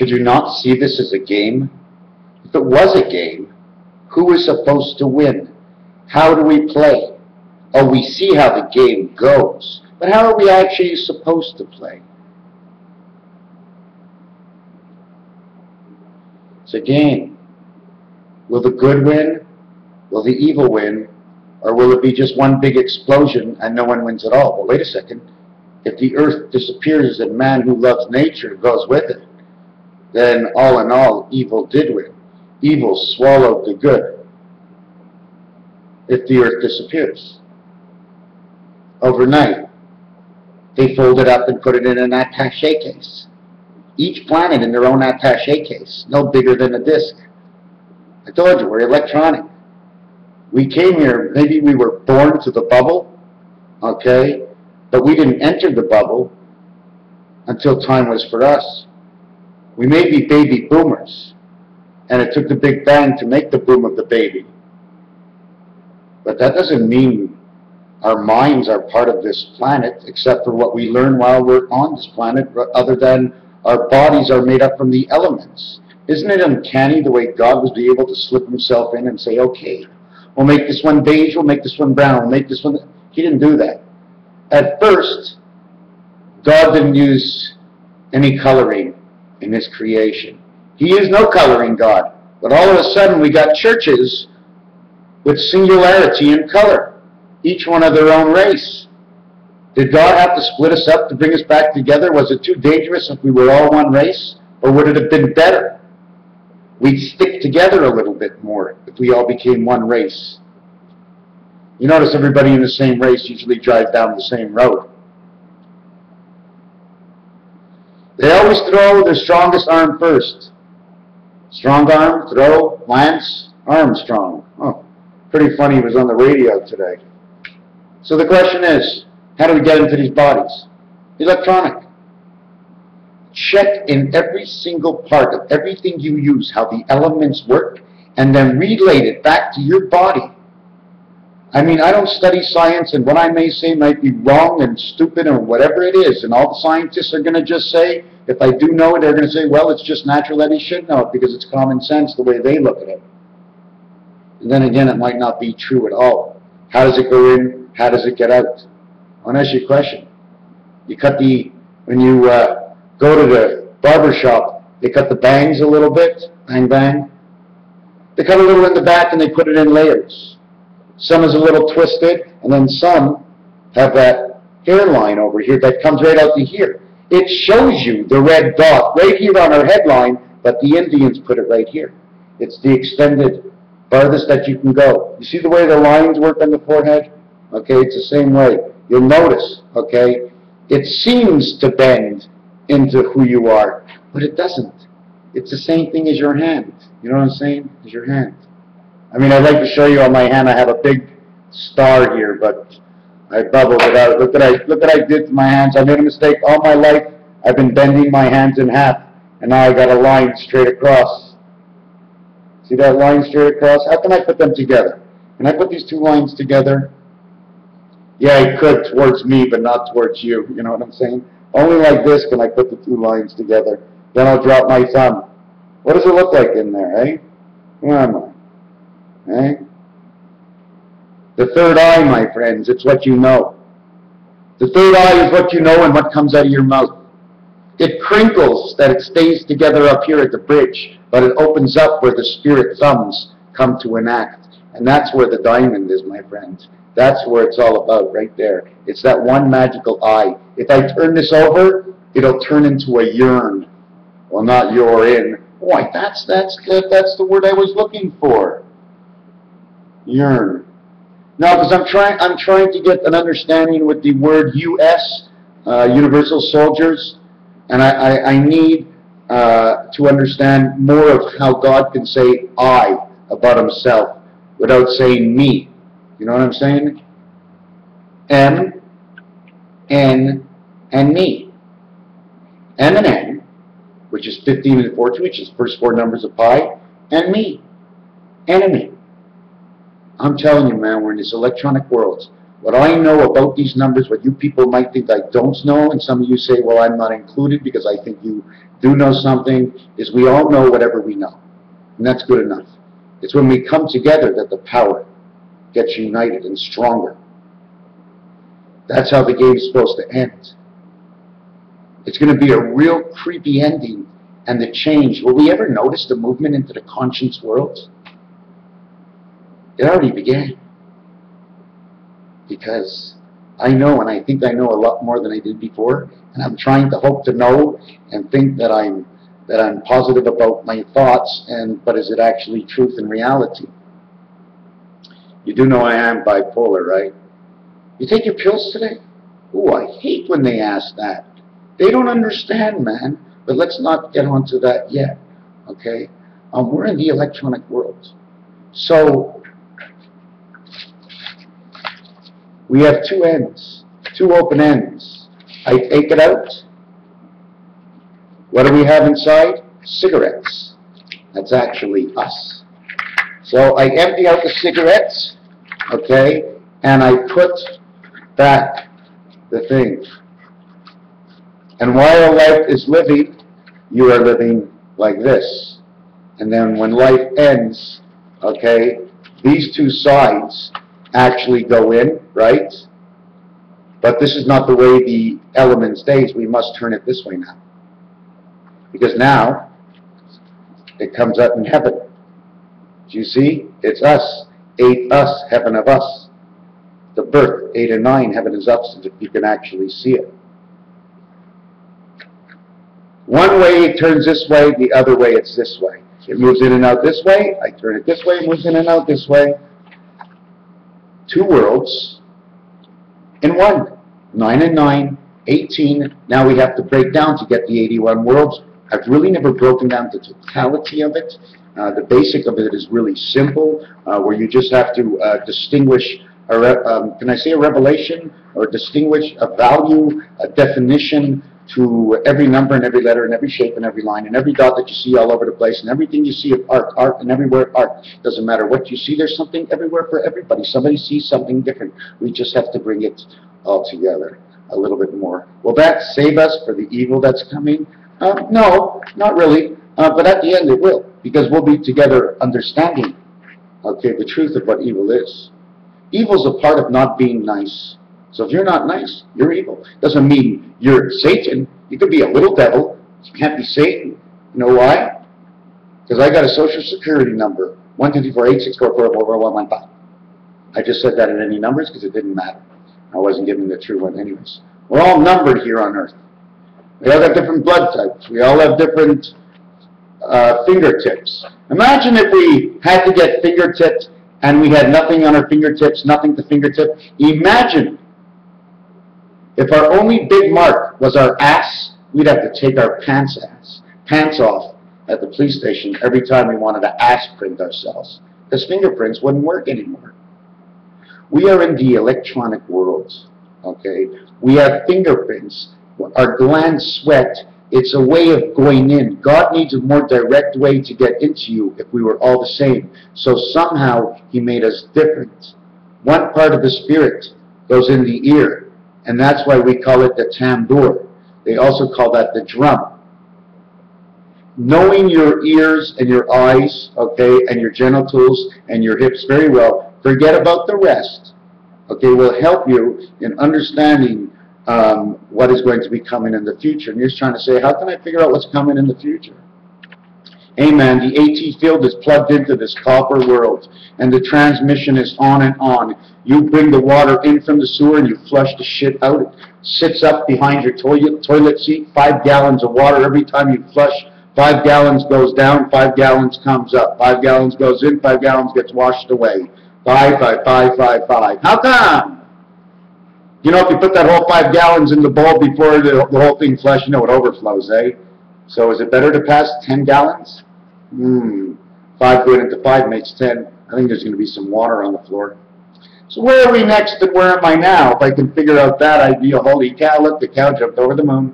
Could you not see this as a game? If it was a game, who is supposed to win? How do we play? Oh, we see how the game goes, but how are we actually supposed to play? It's a game. Will the good win? Will the evil win? Or will it be just one big explosion and no one wins at all? Well, wait a second. If the earth disappears and man who loves nature goes with it, then all in all, evil did win. Evil swallowed the good if the earth disappears. Overnight, they fold it up and put it in an attaché case. Each planet in their own attaché case, no bigger than a disc. I told you, we're electronic. We came here, maybe we were born to the bubble, okay, but we didn't enter the bubble until time was for us. We may be baby boomers, and it took the Big Bang to make the boom of the baby. But that doesn't mean our minds are part of this planet, except for what we learn while we're on this planet, other than our bodies are made up from the elements. Isn't it uncanny the way God was able to slip himself in and say, okay, we'll make this one beige, we'll make this one brown, we'll make this one... He didn't do that. At first, God didn't use any coloring in his creation. He used no coloring God. But all of a sudden we got churches with singularity in color, each one of their own race. Did God have to split us up to bring us back together? Was it too dangerous if we were all one race? Or would it have been better? We'd stick together a little bit more if we all became one race. You notice everybody in the same race usually drives down the same road. They always throw their strongest arm first. Strong arm, throw, lance, Armstrong. Oh, pretty funny, he was on the radio today. So the question is, how do we get into these bodies? Electronic. Check in every single part of everything you use how the elements work, and then relate it back to your body. I mean, I don't study science, and what I may say might be wrong and stupid or whatever it is, and all the scientists are going to just say, if I do know it, they're going to say, well, it's just natural that he should know it because it's common sense the way they look at it. And then again, it might not be true at all. How does it go in? How does it get out? I want to ask you a question. You cut the, when you go to the barber shop, they cut the bangs a little bit, bang, bang. They cut a little in the back and they put it in layers. Some is a little twisted, and then some have that hairline over here that comes right out to here. It shows you the red dot right here on our headline, but the Indians put it right here. It's the extended farthest that you can go. You see the way the lines work on the forehead? Okay, it's the same way. You'll notice, okay, it seems to bend into who you are, but it doesn't. It's the same thing as your hand. You know what I'm saying? As your hand. I mean, I'd like to show you on my hand. I have a big star here, but I bubbled it out. Look what I did to my hands. I made a mistake all my life. I've been bending my hands in half, and now I got a line straight across. See that line straight across? How can I put them together? Can I put these two lines together? Yeah, I could towards me, but not towards you. You know what I'm saying? Only like this can I put the two lines together. Then I'll drop my thumb. What does it look like in there, eh? Where am I? Eh? The third eye, my friends, it's what you know. The third eye is what you know and what comes out of your mouth. It crinkles that it stays together up here at the bridge, but it opens up where the spirit thumbs come to enact. And that's where the diamond is, my friends. That's where it's all about, right there. It's that one magical eye. If I turn this over, it'll turn into a yearn. Well, not you're in. Boy, that's the word I was looking for. Yearn. Now, because I'm trying to get an understanding with the word U.S., Universal Soldiers, and I need to understand more of how God can say I about himself without saying me. You know what I'm saying? M, N, and me. M and N, which is 15 and 14, which is the first four numbers of pi, and me, enemy. I'm telling you, man, we're in this electronic world. What I know about these numbers, what you people might think I don't know, and some of you say, well, I'm not included because I think you do know something, is we all know whatever we know. And that's good enough. It's when we come together that the power gets united and stronger. That's how the game's supposed to end. It's going to be a real creepy ending, and the change. Will we ever notice the movement into the conscience world? It already began. Because I know, and I think I know a lot more than I did before, and I'm trying to hope to know and think that I'm positive about my thoughts, but is it actually truth and reality? You do know I am bipolar, right? You take your pills today? Ooh, I hate when they ask that. They don't understand, man. But let's not get onto that yet, okay? We're in the electronic world. So, we have two ends, two open ends. I take it out. What do we have inside? Cigarettes. That's actually us. So I empty out the cigarettes, okay, and I put back the thing. And while life is living, you are living like this. And then when life ends, okay, these two sides actually go in, right? But this is not the way the element stays. We must turn it this way now. Because now, it comes out in heaven. Do you see? It's us. 8 us, heaven of us. The birth, 8 and 9, heaven is us, if you can actually see it. One way it turns this way, the other way it's this way. It moves in and out this way, I turn it this way, it moves in and out this way. 2 worlds in 1. 9 and 9, 18. Now we have to break down to get the 81 worlds. I've really never broken down the totality of it. The basic of it is really simple, where you just have to distinguish, can I say a revelation, or distinguish a value, a definition to every number and every letter and every shape and every line and every dot that you see all over the place and everything you see of art, art and everywhere art. Doesn't matter what you see, there's something everywhere for everybody. Somebody sees something different. We just have to bring it all together a little bit more. Will that save us for the evil that's coming? No, not really. But at the end it will, because we'll be together understanding, okay, the truth of what evil is. Evil's a part of not being nice. So if you're not nice, you're evil. Doesn't mean you're Satan. You could be a little devil. You can't be Satan. You know why? Because I got a social security number, 1234864441115. I just said that in any numbers because it didn't matter. I wasn't giving the true one anyways. We're all numbered here on earth. We all have different blood types. We all have different fingertips. Imagine if we had to get fingertips and we had nothing on our fingertips, nothing to fingertip. Imagine if our only big mark was our ass, we'd have to take our pants off at the police station every time we wanted to ass print ourselves, because fingerprints wouldn't work anymore. We are in the electronic world, okay? We have fingerprints. Our glands sweat. It's a way of going in. God needs a more direct way to get into you if we were all the same. So somehow He made us different. One part of the spirit goes in the ear, and that's why we call it the tambour. They also call that the drum. Knowing your ears and your eyes, okay, and your genitals and your hips very well, forget about the rest, okay, will help you in understanding what is going to be coming in the future. And you're just trying to say, how can I figure out what's coming in the future? Amen. The AT field is plugged into this copper world, and the transmission is on and on. You bring the water in from the sewer and you flush the shit out. It sits up behind your toilet seat, 5 gallons of water every time you flush. 5 gallons goes down, 5 gallons comes up. 5 gallons goes in, 5 gallons gets washed away. 5, 5, 5, 5, 5. How come? You know, if you put that whole 5 gallons in the bowl before the whole thing flushed, you know it overflows, eh? So is it better to pass 10 gallons? 5 going into 5 makes 10. I think there's going to be some water on the floor. So where are we next and where am I now? If I can figure out that idea, holy cow, look, the cow jumped over the moon.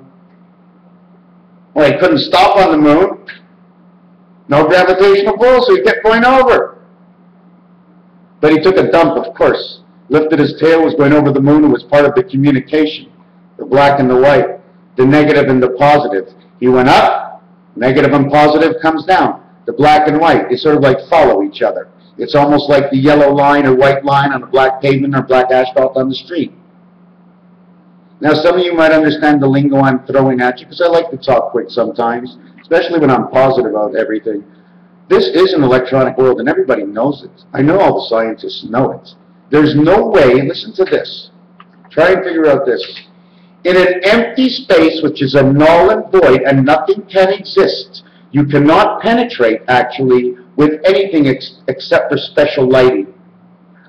Well, he couldn't stop on the moon. No gravitational pull, so he kept going over. But he took a dump, of course. lifted his tail, was going over the moon, and was part of the communication, the black and the white, the negative and the positive. He went up, negative and positive comes down. The black and white, they sort of like follow each other. It's almost like the yellow line or white line on a black pavement or black asphalt on the street. Now, some of you might understand the lingo I'm throwing at you, because I like to talk quick sometimes, especially when I'm positive about everything. This is an electronic world, and everybody knows it. I know all the scientists know it. There's no way, listen to this, try and figure out this. In an empty space, which is a null and void, and nothing can exist, you cannot penetrate, actually, with anything except for special lighting.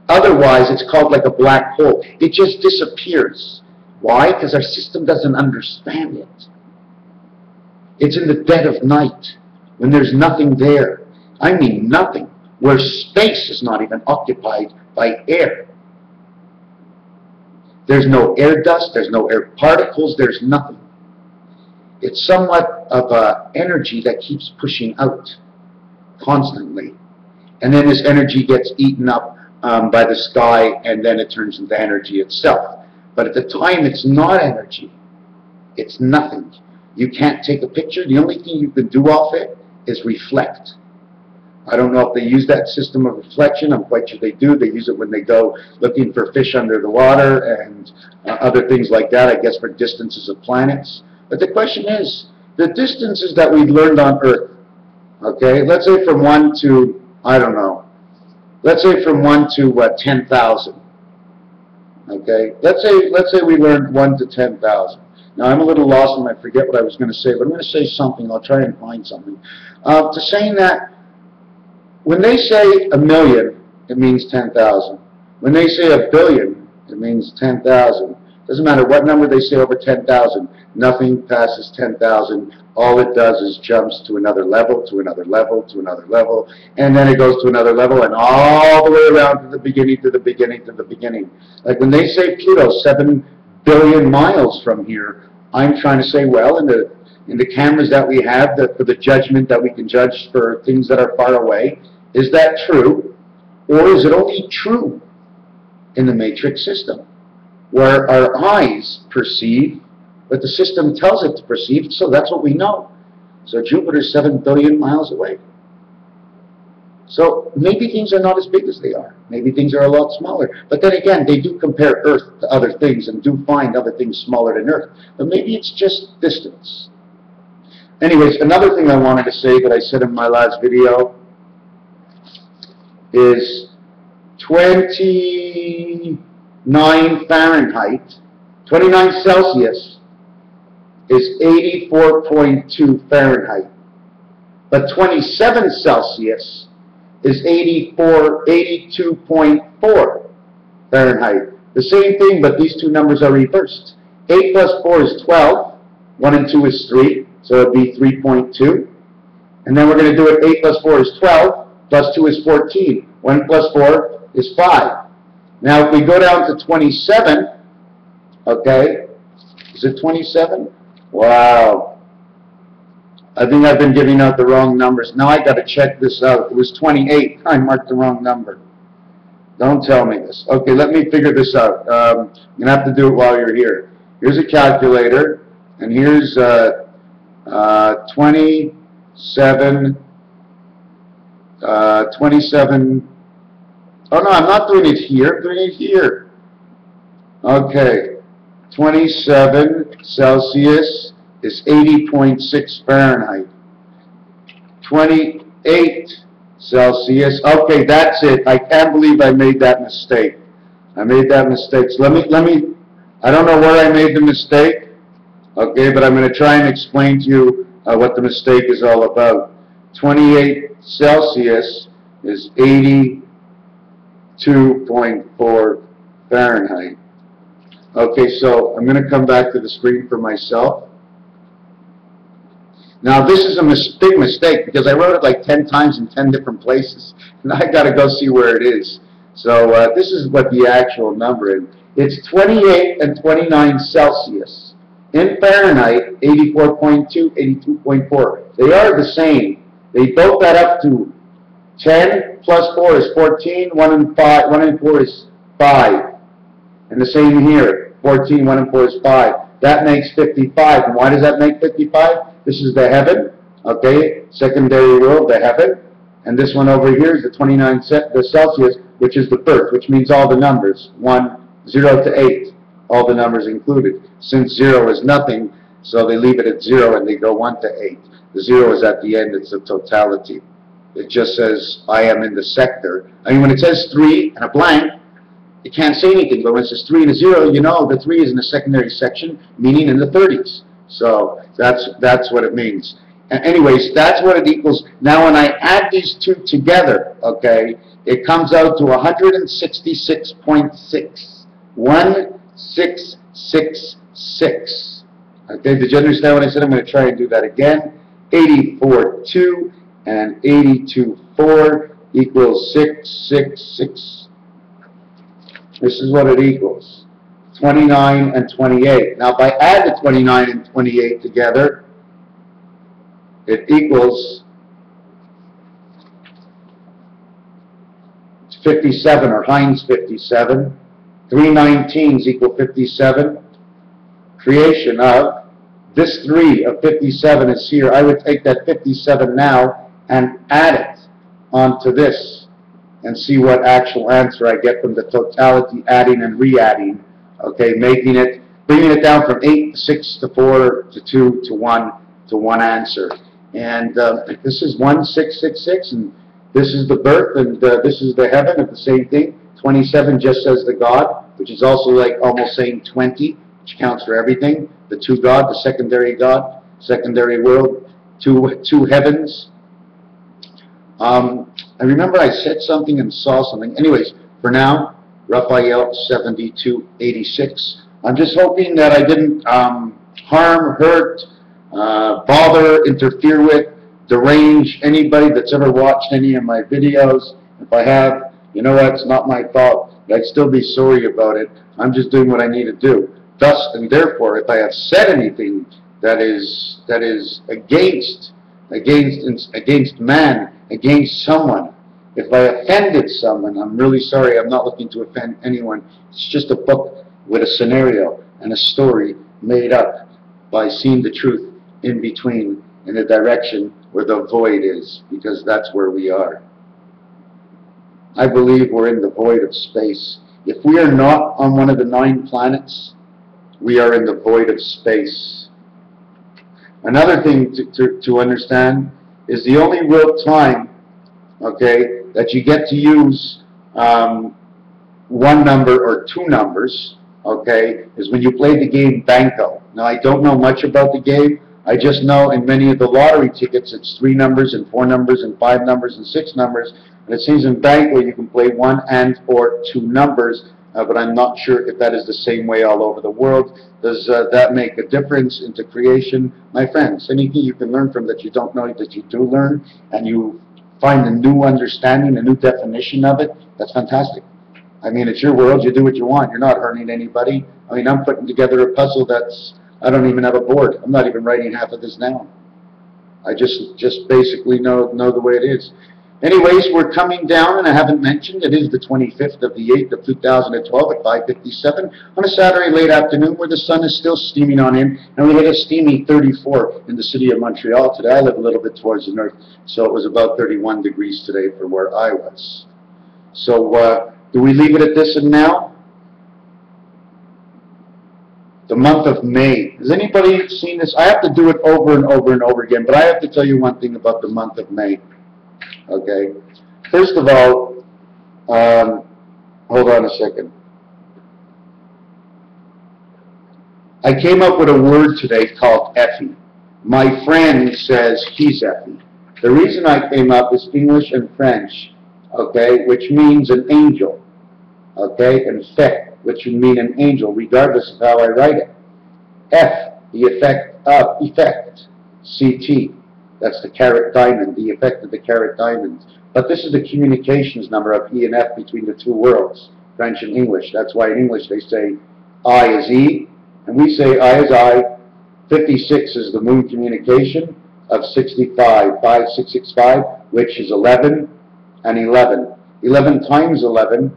Otherwise, it's called like a black hole. It just disappears. Why? Because our system doesn't understand it. It's in the dead of night, when there's nothing there. I mean nothing, where space is not even occupied by air. There's no air dust, there's no air particles, there's nothing. It's somewhat of an energy that keeps pushing out constantly. And then this energy gets eaten up by the sky, and then it turns into energy itself. But at the time, it's not energy. It's nothing. You can't take a picture. The only thing you can do off it is reflect. I don't know if they use that system of reflection. I'm quite sure they do. They use it when they go looking for fish under the water and other things like that, I guess, for distances of planets. But the question is, the distances that we've learned on Earth, okay, let's say from 1 to, I don't know, let's say from 1 to 10,000. Okay, let's say we learned 1 to 10,000. Now, I'm a little lost and I forget what I was going to say, but I'm going to say something. I'll try and find something. To saying that, when they say a million, it means 10,000. When they say a billion, it means 10,000. Doesn't matter what number they say over 10,000. Nothing passes 10,000. All it does is jumps to another level, to another level, to another level, and then it goes to another level, and all the way around to the beginning, to the beginning, to the beginning. Like when they say Pluto, 7 billion miles from here, I'm trying to say, well, in the cameras that we have, for the judgment that we can judge for things that are far away, is that true? Or is it only true in the matrix system, where our eyes perceive what the system tells it to perceive, so that's what we know. So Jupiter's 7 billion miles away. So maybe things are not as big as they are. Maybe things are a lot smaller. But then again, they do compare Earth to other things and do find other things smaller than Earth. But maybe it's just distance. Anyways, another thing I wanted to say that I said in my last video is 29 Fahrenheit, 29 Celsius is 84.2 Fahrenheit. But 27 Celsius is 82.4 Fahrenheit. The same thing, but these two numbers are reversed. 8 plus 4 is 12. 1 and 2 is 3, so it would be 3.2. And then we're going to do it, 8 plus 4 is 12, plus 2 is 14. 1 plus 4 is 5. Now, if we go down to 27, okay, is it 27? Wow. I think I've been giving out the wrong numbers. Now I got to check this out. It was 28. I marked the wrong number. Don't tell me this. Okay, let me figure this out. You're going to have to do it while you're here. Here's a calculator, and here's 27. Oh no, I'm not doing it here. I'm doing it here. Okay. 27 Celsius is 80.6 Fahrenheit. 28 Celsius. Okay, that's it. I can't believe I made that mistake. I made that mistake. So let me, I don't know where I made the mistake. Okay, but I'm going to try and explain to you what the mistake is all about. 28 Celsius is 82.4 Fahrenheit. Okay, so I'm going to come back to the screen for myself. Now, this is a big mistake because I wrote it like 10 times in 10 different places, and I got to go see where it is. So this is what the actual number is. It's 28 and 29 Celsius. In Fahrenheit, 84.2, 82.4. They are the same. They both add up to 10 plus 4 is 14. 1 and 4 is 5. And the same here, 14, 1 and 4 is 5. That makes 55. And why does that make 55? This is the heaven, okay, secondary world, the heaven. And this one over here is the 29 the Celsius, which is the birth, which means all the numbers, 1, 0 to 8, all the numbers included. Since 0 is nothing, so they leave it at 0 and they go 1 to 8. The 0 is at the end, it's the totality. It just says, I am in the sector. I mean, when it says 3 and a blank, it can't say anything, but when it says 3 and a 0, you know the 3 is in the secondary section, meaning in the 30s. So that's what it means. And anyways, that's what it equals. Now when I add these two together, okay, it comes out to 166.6. 1666. Okay, did you understand what I said? I'm going to try and do that again. 84.2 and 82.4 equals 666. This is what it equals. 29 and 28. Now if I add the 29 and 28 together, it equals 57, or Heinz 57. 3 19s equal 57. Creation of this 3 of 57 is here. I would take that 57 now and add it onto this and see what actual answer I get from the totality, adding and re-adding. Okay, making it, bringing it down from 8 to 6 to 4 to 2 to 1 to one answer. And this is 1666, and this is the birth, and this is the heaven of the same thing. 27 just says the God, which is also like almost saying 20, which counts for everything. The two God, the secondary God, secondary world, two heavens. I remember I said something and saw something. Anyways, for now, Raphael 7286. I'm just hoping that I didn't harm, hurt, bother, interfere with, derange anybody that's ever watched any of my videos. If I have, you know what, it's not my fault. I'd still be sorry about it. I'm just doing what I need to do. Thus and therefore, if I have said anything that is against man, against someone, if I offended someone, I'm really sorry. I'm not looking to offend anyone. It's just a book with a scenario and a story made up by seeing the truth in between, in the direction where the void is, because that's where we are. I believe we're in the void of space. If we are not on one of the 9 planets, we are in the void of space. Another thing to understand is the only real time, okay, that you get to use one number or 2 numbers, okay, is when you play the game Banco. Now, I don't know much about the game. I just know in many of the lottery tickets, it's 3 numbers and 4 numbers and 5 numbers and 6 numbers. And it seems in Banco you can play 1 and or 2 numbers, but I'm not sure if that is the same way all over the world. Does that make a difference into creation? My friends, anything you can learn from that you don't know that you do learn, and you find a new understanding, a new definition of it, that's fantastic. I mean, it's your world, you do what you want, you're not hurting anybody. I mean, I'm putting together a puzzle that's, I don't even have a board. I'm not even writing half of this down. I just basically know the way it is. Anyways, we're coming down, and I haven't mentioned, it is the 25th of the 8th of 2012 at 5:57 on a Saturday late afternoon where the sun is still steaming on in, and we hit a steamy 34 in the city of Montreal today. I live a little bit towards the north, so it was about 31 degrees today for where I was. So, do we leave it at this and now? The month of May. Has anybody seen this? I have to do it over and over and over again, but I have to tell you one thing about the month of May. Okay. First of all, hold on a second. I came up with a word today called Effie. My friend says he's Effie. The reason I came up is English and French, okay, which means an angel, okay, and fait, which would mean an angel, regardless of how I write it. F, the effect of, CT. That's the carat diamond, the effect of the carat diamond. But this is the communications number of E and F between the two worlds, French and English. That's why in English they say I is E, and we say I is I. 56 is the moon communication of 65, 5665, which is 11 and 11. 11 times 11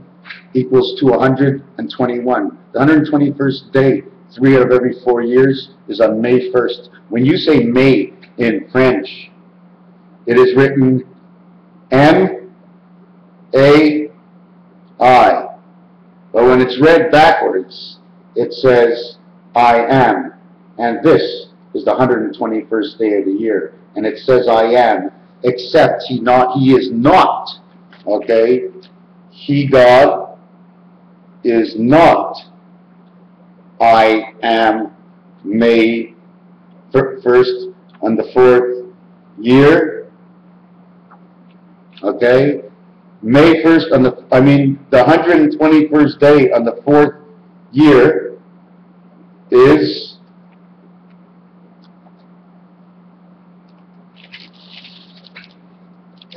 equals to 121. The 121st day, 3 out of every 4 years, is on May 1st. When you say May in French, it is written M-A-I. But when it's read backwards, it says I am. And this is the 121st day of the year. And it says I am, except he is not. Okay? He, God, is not I am May 1st on the 4th year. Okay? May 1st on the 121st day on the 4th year is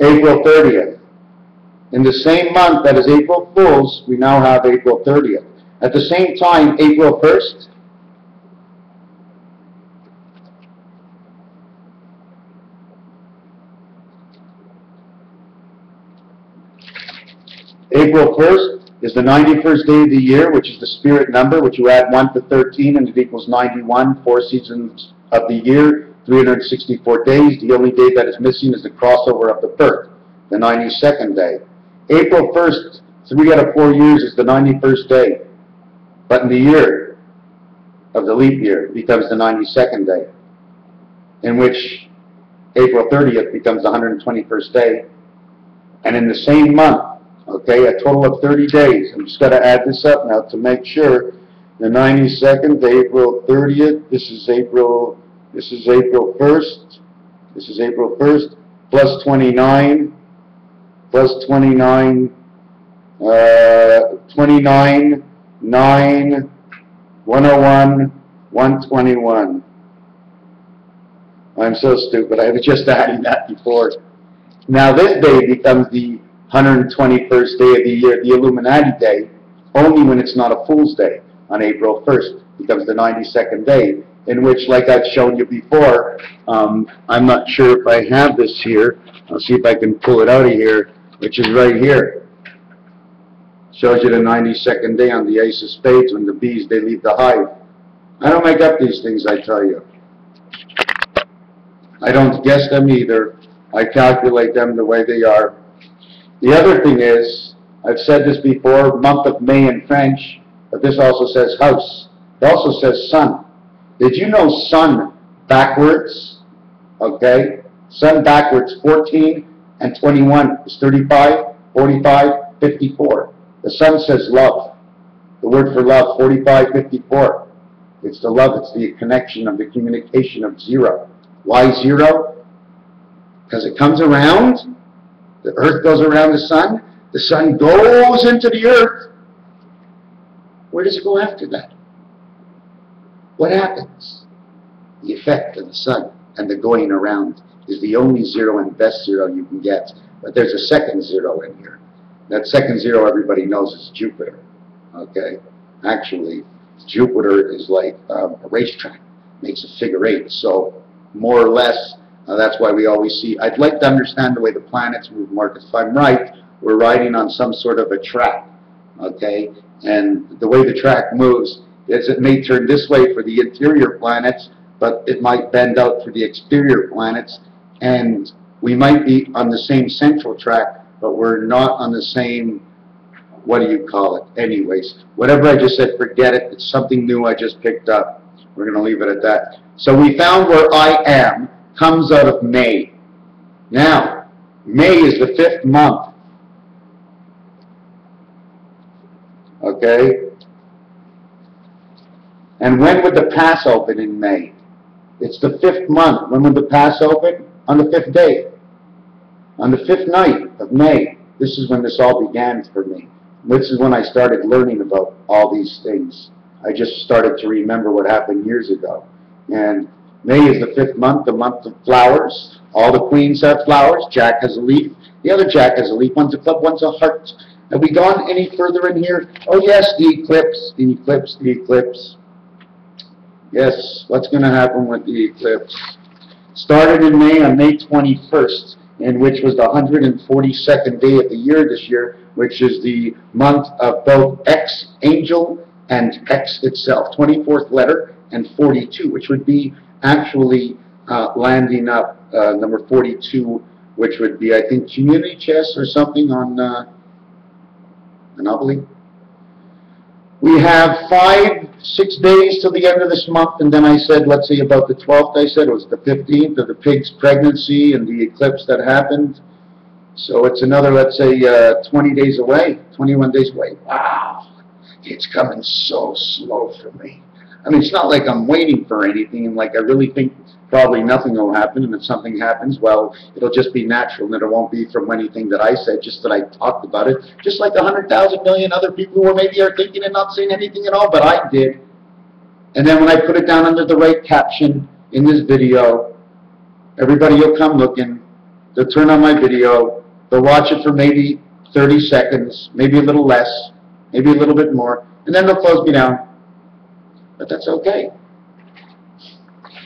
April 30th. In the same month that is April Fool's, we now have April 30th. At the same time, April 1st, April 1st is the 91st day of the year, which is the spirit number, which you add 1 to 13, and it equals 91, 4 seasons of the year, 364 days. The only day that is missing is the crossover of the birth, the 92nd day. April 1st, 3 out of 4 years, is the 91st day. But in the year of the leap year, it becomes the 92nd day, in which April 30th becomes the 121st day. And in the same month, okay, a total of 30 days. I'm just got to add this up now to make sure. The 92nd, April 30th, this is April 1st, this is April 1st, plus 29, 29, 9, 101, 121. I'm so stupid. I was just adding that before. Now this day becomes the 121st day of the year, the Illuminati day, only when it's not a Fool's Day on April 1st. Becomes the 92nd day, in which, like I've shown you before, I'm not sure if I have this here. I'll see if I can pull it out of here, which is right here. Shows you the 92nd day on the Ace of Spades when the bees, they leave the hive. I don't make up these things, I tell you. I don't guess them either. I calculate them the way they are. The other thing is, I've said this before, month of May in French, but this also says house. It also says sun. Did you know sun backwards, okay? Sun backwards, 14 and 21 is 35, 45, 54. The sun says love. The word for love, 45, 54. It's the love, it's the connection of the communication of zero. Why zero? Because it comes around, the earth goes around the sun goes into the earth. Where does it go after that? What happens? The effect of the sun and the going around is the only zero and best zero you can get. But there's a second zero in here. That second zero everybody knows is Jupiter. Okay? Actually, Jupiter is like a racetrack. Makes a figure 8. So, more or less, that's why we always see. I'd like to understand the way the planets move, Mark. If I'm right, we're riding on some sort of a track. Okay? And the way the track moves is it may turn this way for the interior planets, but it might bend out for the exterior planets. And we might be on the same central track, but we're not on the same, what do you call it? Anyways, whatever I just said, forget it. It's something new I just picked up. We're going to leave it at that. So we found where I am comes out of May. Now, May is the 5th month. Okay? And when would the pass open in May? It's the 5th month. When would the pass open? On the 5th day. On the 5th night of May. This is when this all began for me. This is when I started learning about all these things. I just started to remember what happened years ago. And May is the 5th month, the month of flowers. All the queens have flowers. Jack has a leaf. The other Jack has a leaf. One's a club, one's a heart. Have we gone any further in here? Oh yes, the eclipse, the eclipse, the eclipse. Yes, what's going to happen with the eclipse? Started in May on May 21st. in which was the 142nd day of the year this year, which is the month of both X angel and X itself, 24th letter and 42, which would be actually landing up number 42, which would be, I think, community chess or something on Monopoly. We have 5-6 days till the end of this month, and then I said, let's see, about the 12th, I said, it was the 15th of the pig's pregnancy and the eclipse that happened. So it's another, let's say, 20 days away, 21 days away. Wow, it's coming so slow for me. I mean, it's not like I'm waiting for anything, and like I really think probably nothing will happen, and if something happens, well, it'll just be natural, and it won't be from anything that I said, just that I talked about it, just like 100,000 million other people who maybe are thinking and not saying anything at all, but I did. And then when I put it down under the right caption in this video, everybody will come looking, they'll turn on my video, they'll watch it for maybe 30 seconds, maybe a little less, maybe a little bit more, and then they'll close me down. But that's okay.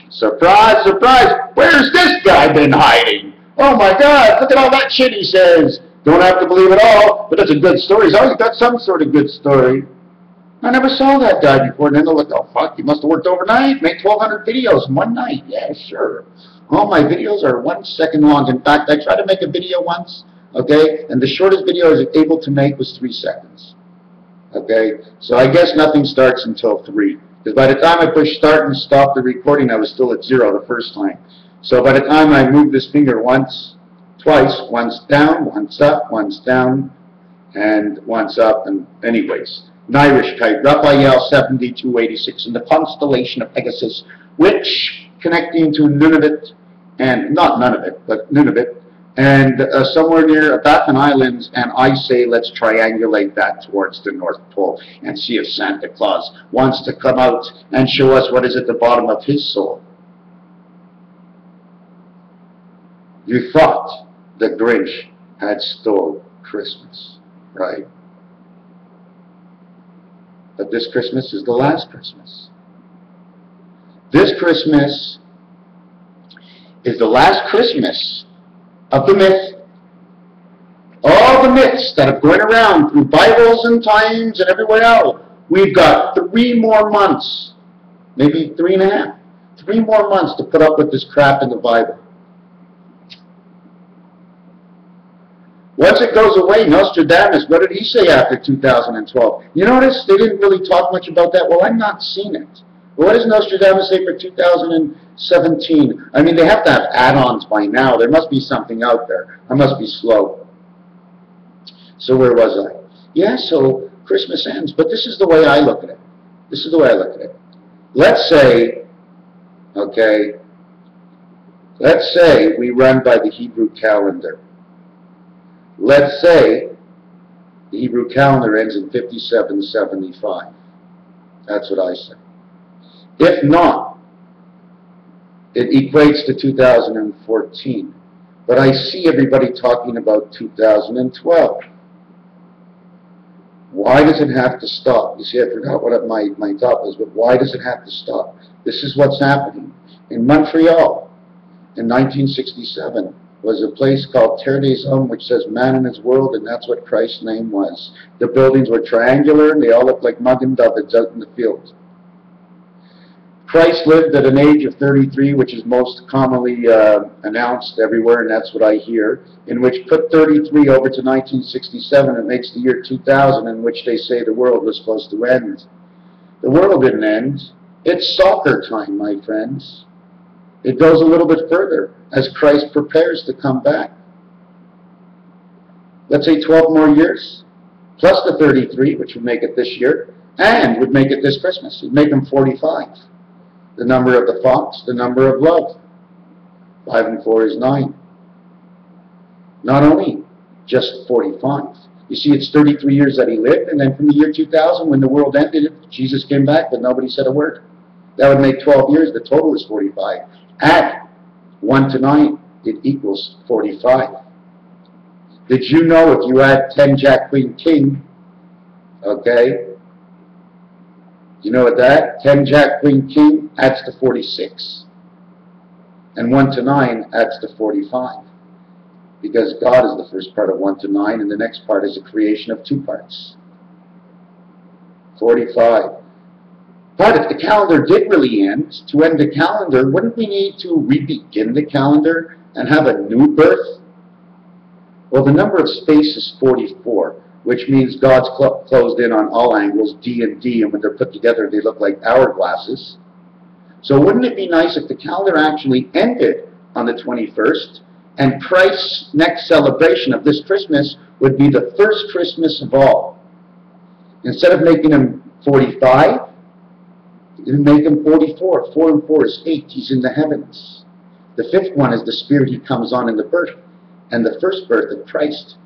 Surprise, surprise, where's this guy been hiding? Oh my God, look at all that shit he says. Don't have to believe it all, but it's a good story. He's always got some sort of good story. I never saw that guy before, and then they'll look, oh fuck, he must have worked overnight, made 1,200 videos in one night. Yeah, sure. All my videos are 1 second long. In fact, I tried to make a video once, okay, and the shortest video I was able to make was 3 seconds. Okay, so I guess nothing starts until 3. Because by the time I pushed start and stop the recording, I was still at 0 the first time. So by the time I moved this finger once, twice, once down, once up, once down, and once up, and anyways. An Irish type, Raphael 7286 in the constellation of Pegasus, which connecting to Nunavut, and not Nunavut, but Nunavut, and somewhere near Baffin Islands, and I say let's triangulate that towards the North Pole and see if Santa Claus wants to come out and show us what is at the bottom of his soul. You thought the Grinch had stole Christmas, right? But this Christmas is the last Christmas. This Christmas is the last Christmas of the myth. All the myths that are going around through Bibles and Times and everywhere else. We've got 3 more months, maybe 3.5, 3 more months to put up with this crap in the Bible. Once it goes away, Nostradamus, what did he say after 2012? You notice they didn't really talk much about that. Well, I've not seen it. Well, what does Nostradamus say for 2017? I mean, they have to have add-ons by now. There must be something out there. I must be slow. So where was I? Yeah, so Christmas ends. But this is the way I look at it. This is the way I look at it. Let's say, okay, let's say we run by the Hebrew calendar. Let's say the Hebrew calendar ends in 5775. That's what I say. If not, it equates to 2014. But I see everybody talking about 2012. Why does it have to stop? You see, I forgot what my thought was, but why does it have to stop? This is what's happening. In Montreal, in 1967, was a place called Terre des Hommes, which says man in his world, and that's what Christ's name was. The buildings were triangular, and they all looked like mug and dovettes out in the field. Christ lived at an age of 33, which is most commonly announced everywhere, and that's what I hear, in which put 33 over to 1967, it makes the year 2000, in which they say the world was supposed to end. The world didn't end. It's soccer time, my friends. It goes a little bit further as Christ prepares to come back. Let's say 12 more years, plus the 33, which would make it this year, and would make it this Christmas. It would make them 45. The number of the fox, the number of love. 5 and 4 is 9. Not only just 45. You see, it's 33 years that he lived, and then from the year 2000, when the world ended, Jesus came back, but nobody said a word. That would make 12 years. The total is 45. Add 1 to 9, it equals 45. Did you know if you add 10 Jack, Queen, King, okay, you know what that? 10 Jack, Queen, King adds to 46. And 1 to 9 adds to 45. because God is the first part of 1 to 9, and the next part is a creation of 2 parts. 45. But if the calendar did really end, to end the calendar, wouldn't we need to re-begin the calendar and have a new birth? Well, the number of space is 44, which means God's closed in on all angles, D and D, and when they're put together, they look like hourglasses. So wouldn't it be nice if the calendar actually ended on the 21st, and Christ's next celebration of this Christmas would be the first Christmas of all? Instead of making him 45, you make him 44. 4 and 4 is 8. He's in the heavens. The 5th one is the Spirit he comes on in the birth. And the first birth of Christ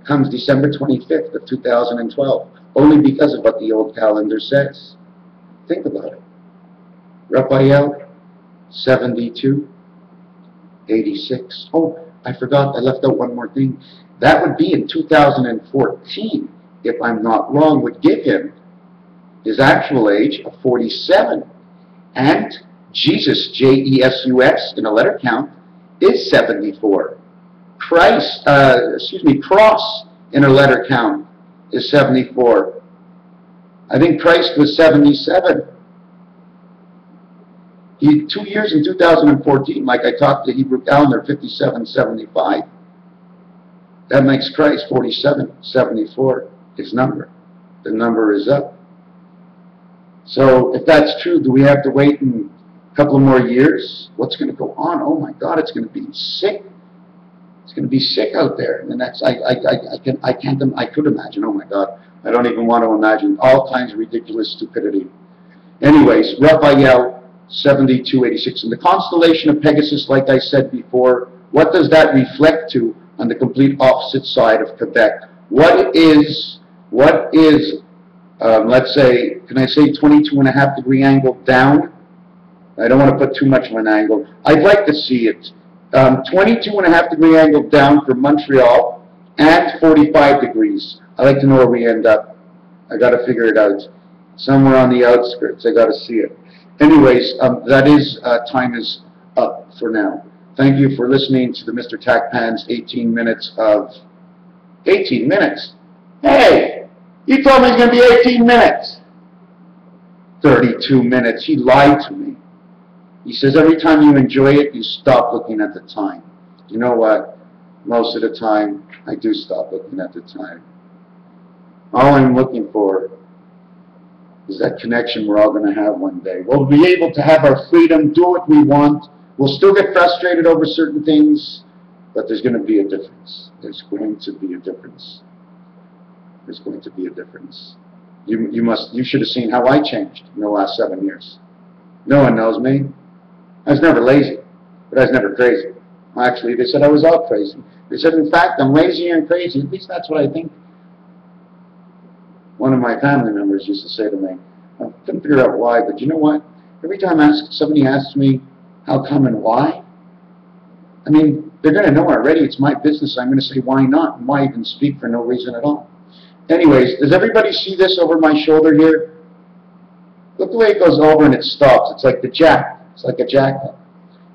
comes December 25th of 2012, only because of what the old calendar says. Think about it. Raphael, 72, 86. Oh, I forgot, I left out one more thing. That would be in 2014, if I'm not wrong, would give him his actual age of 47. And Jesus, J-E-S-U-S, in a letter count, is 74. Cross, in a letter count, is 74. I think Christ was 77. He 2 years in 2014, like I talked the Hebrew calendar, 5775. That makes Christ 47, 74, his number. The number is up. So if that's true, do we have to wait a couple of more years? What's going to go on? Oh my God, it's going to be sick. It's going to be sick out there. And that's I could imagine. Oh my God, I don't even want to imagine all kinds of ridiculous stupidity. Anyways, Raphael, 7286, and the constellation of Pegasus, like I said before, what does that reflect to on the complete opposite side of Quebec? What is let's say, can I say 22.5-degree angle down? I don't want to put too much of an angle. I'd like to see it. 22.5-degree angle down for Montreal and 45 degrees. I'd like to know where we end up. I got to figure it out. Somewhere on the outskirts. I got to see it. Anyways, that is, time is up for now. Thank you for listening to the Mr. Tacpan's 18 minutes of... 18 minutes? Hey! You told me it's going to be 18 minutes! 32 minutes. He lied to me. He says every time you enjoy it, you stop looking at the time. You know what? Most of the time, I do stop looking at the time. All I'm looking for is that connection we're all going to have one day. We'll be able to have our freedom, do what we want. We'll still get frustrated over certain things, but there's going to be a difference. There's going to be a difference. There's going to be a difference. You should have seen how I changed in the last 7 years. No one knows me. I was never lazy, but I was never crazy. Actually, they said I was all crazy. They said, in fact, I'm lazy and crazy. At least that's what I think. One of my family members used to say to me, I couldn't figure out why, but you know what? Every time somebody asks me how come and why, I mean, they're going to know already. It's my business. I'm going to say, why not? And why even speak for no reason at all? Anyways, does everybody see this over my shoulder here? Look the way it goes over and it stops. It's like the jack. It's like a jack.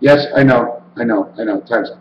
Yes, I know. Time's up.